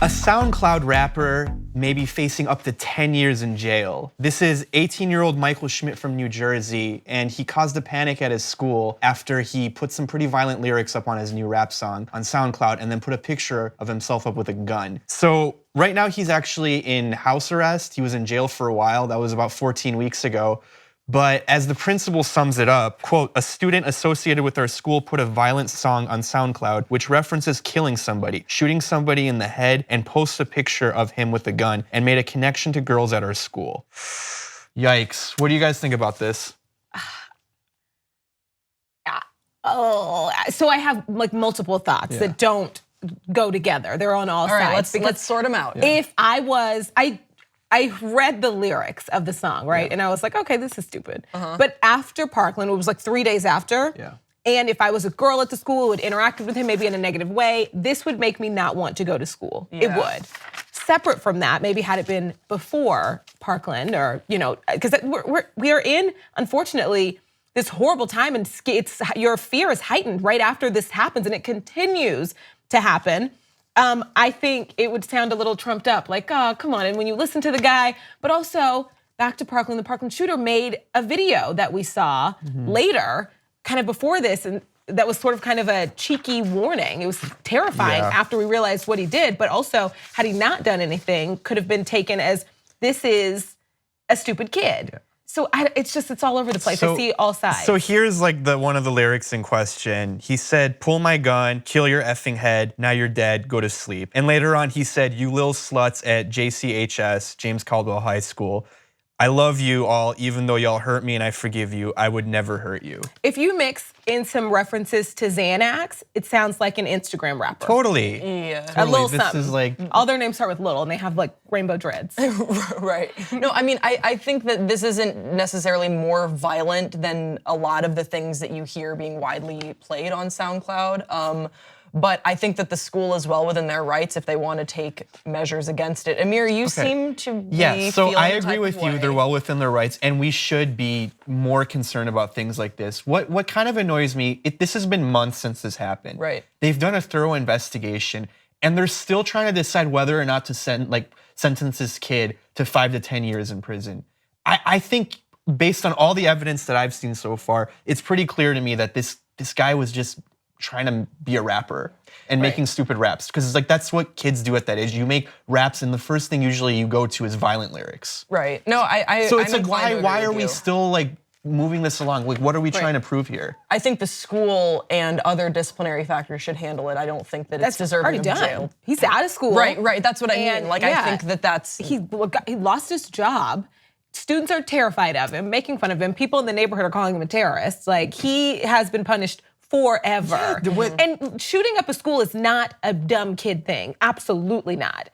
A SoundCloud rapper may be facing up to 10 years in jail. This is 18-year-old Michael Schmidt from New Jersey, and he caused a panic at his school after he put some pretty violent lyrics up on his new rap song on SoundCloud and then put a picture of himself up with a gun. So right now he's actually in house arrest. He was in jail for a while. That was about 14 weeks ago. But as the principal sums it up, quote, "A student associated with our school put a violent song on SoundCloud which references killing somebody, shooting somebody in the head, and posts a picture of him with a gun and made a connection to girls at our school." Yikes. What do you guys think about this? So I have like multiple thoughts that don't go together. They're on all sides. Let's sort them out. If I read the lyrics of the song, right? And I was like, okay, this is stupid. But after Parkland, it was like 3 days after. And if I was a girl at the school who had interacted with him maybe in a negative way, this would make me not want to go to school. It would. Separate from that, maybe had it been before Parkland or, because we are in, unfortunately, this horrible time, and your fear is heightened right after this happens, and it continues to happen. I think it would sound a little trumped up, like, oh, come on. And when you listen to the guy, but also back to Parkland, the Parkland shooter made a video that we saw later, kind of before this, and that was sort of kind of a cheeky warning. It was terrifying after we realized what he did, but also had he not done anything, could have been taken as this is a stupid kid. So it's all over the place. I see all sides. So here's like one of the lyrics in question. He said, "Pull my gun, kill your effing head, now you're dead, go to sleep." And later on he said, "You lil sluts at JCHS, James Caldwell High School. I love you all, even though y'all hurt me and I forgive you. I would never hurt you." If you mix in some references to Xanax, it sounds like an Instagram rapper. Totally. Yeah. A little this something. is like, all their names start with little and they have like rainbow dreads. Right. No, I mean, I think that this isn't necessarily more violent than a lot of the things that you hear being widely played on SoundCloud. But I think that the school is well within their rights if they want to take measures against it. Amir, you seem to be so I agree feeling with you. They're well within their rights, and we should be more concerned about things like this. What kind of annoys me, this has been months since this happened. Right. They've done a thorough investigation, and they're still trying to decide whether or not to sentence this kid to 5 to 10 years in prison. I think based on all the evidence that I've seen so far, it's pretty clear to me that this guy was just trying to be a rapper and making stupid raps, because it's like that's what kids do at that age. You make raps, and the first thing usually you go to is violent lyrics. Right. No, So it's like, why are we still like moving this along? Like, what are we trying to prove here? I think the school and other disciplinary factors should handle it. I don't think that it's deserving of jail. He's out of school. Right. That's what I mean. Like, I think that's he lost his job. Students are terrified of him, making fun of him. People in the neighborhood are calling him a terrorist. Like, he has been punished forever. And shooting up a school is not a dumb kid thing. Absolutely not.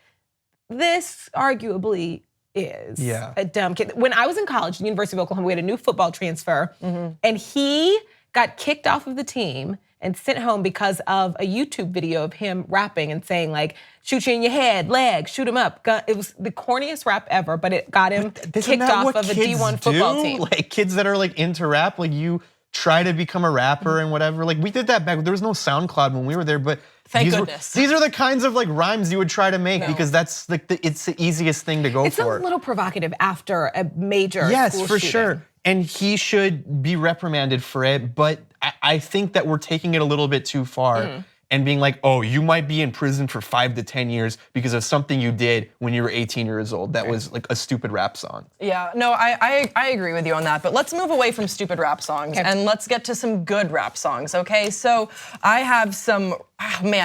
This arguably is a dumb kid. When I was in college at the University of Oklahoma, we had a new football transfer, and he got kicked off of the team and sent home because of a YouTube video of him rapping and saying like, shoot you in your head, leg, shoot him up. It was the corniest rap ever, but it got him kicked off of a D1 football team. Like kids that are like into rap, like you try to become a rapper and whatever. Like we did that back, there was no SoundCloud when we were there, but thank goodness. These are the kinds of like rhymes you would try to make because that's like it's the easiest thing to go for. It's a little provocative after a major school for shooting. Sure. And he should be reprimanded for it, but I think that we're taking it a little bit too far and being like, oh, you might be in prison for 5 to 10 years because of something you did when you were 18 years old. That was like a stupid rap song. Yeah, no, I agree with you on that, but let's move away from stupid rap songs and let's get to some good rap songs, okay? So I have some,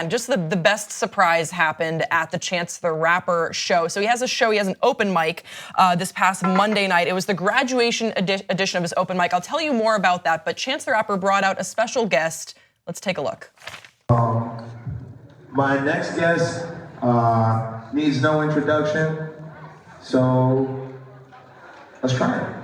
just the best surprise happened at the Chance the Rapper show. So he has an open mic this past Monday night. It was the graduation edition of his open mic. I'll tell you more about that, but Chance the Rapper brought out a special guest. Let's take a look. My next guest needs no introduction, so let's try it.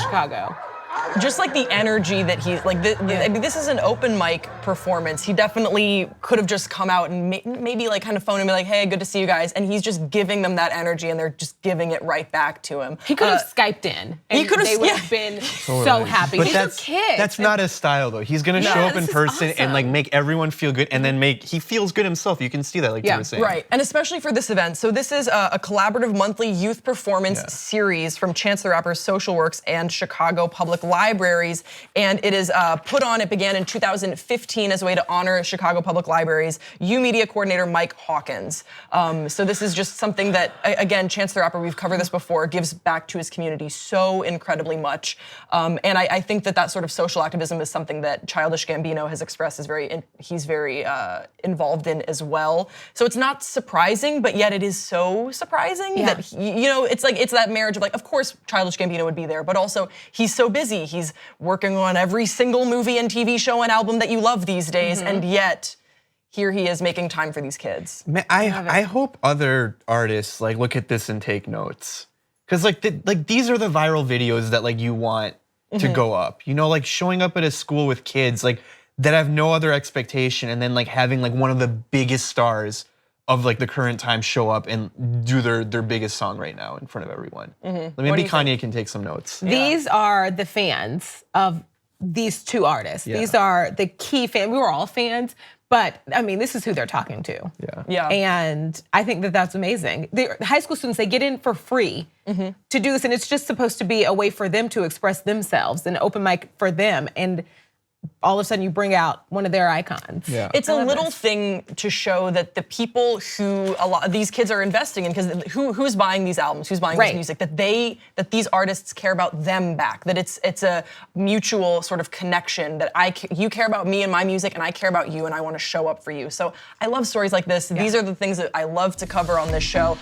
Chicago. Just like the energy that he's like, I mean, this is an open mic performance. He definitely could have just come out and maybe like kind of phone him and be like, hey, good to see you guys. And he's just giving them that energy and they're just giving it right back to him. He could have Skyped in. And they would have been so happy. But These are kids. That's not his style though. He's gonna show up in person and like make everyone feel good and then he feels good himself. You can see that like you were saying. Right, and especially for this event. So this is a collaborative monthly youth performance series from Chance the Rapper's Social Works and Chicago Public Libraries. And it is put on, it began in 2015 as a way to honor Chicago Public Libraries U Media Coordinator Mike Hawkins. So this is just something that, again, Chance the Rapper, we've covered this before, gives back to his community so incredibly much. And I think that sort of social activism is something that Childish Gambino has expressed he's very involved in as well. So it's not surprising, but yet it is so surprising that, it's that marriage of like, of course Childish Gambino would be there, but also he's so busy. He's working on every single movie and TV show and album that you love these days, and yet here he is making time for these kids. Man, I hope other artists like look at this and take notes, because these are the viral videos that like you want to go up. You know, like showing up at a school with kids like that have no other expectation, and then like having like one of the biggest stars of like the current time show up and do their biggest song right now in front of everyone. Maybe Kanye can take some notes. These are the fans of these two artists. These are the key fans. We were all fans, but I mean, this is who they're talking to. Yeah. And I think that that's amazing. The high school students, they get in for free to do this, and it's just supposed to be a way for them to express themselves, an open mic for them. And all of a sudden you bring out one of their icons. It's a little thing to show that the people who a lot of these kids are investing in, because who's buying these albums, who's buying this music, that these artists care about them back, that it's a mutual sort of connection, that you care about me and my music and I care about you and I want to show up for you. So I love stories like this. These are the things that I love to cover on this show.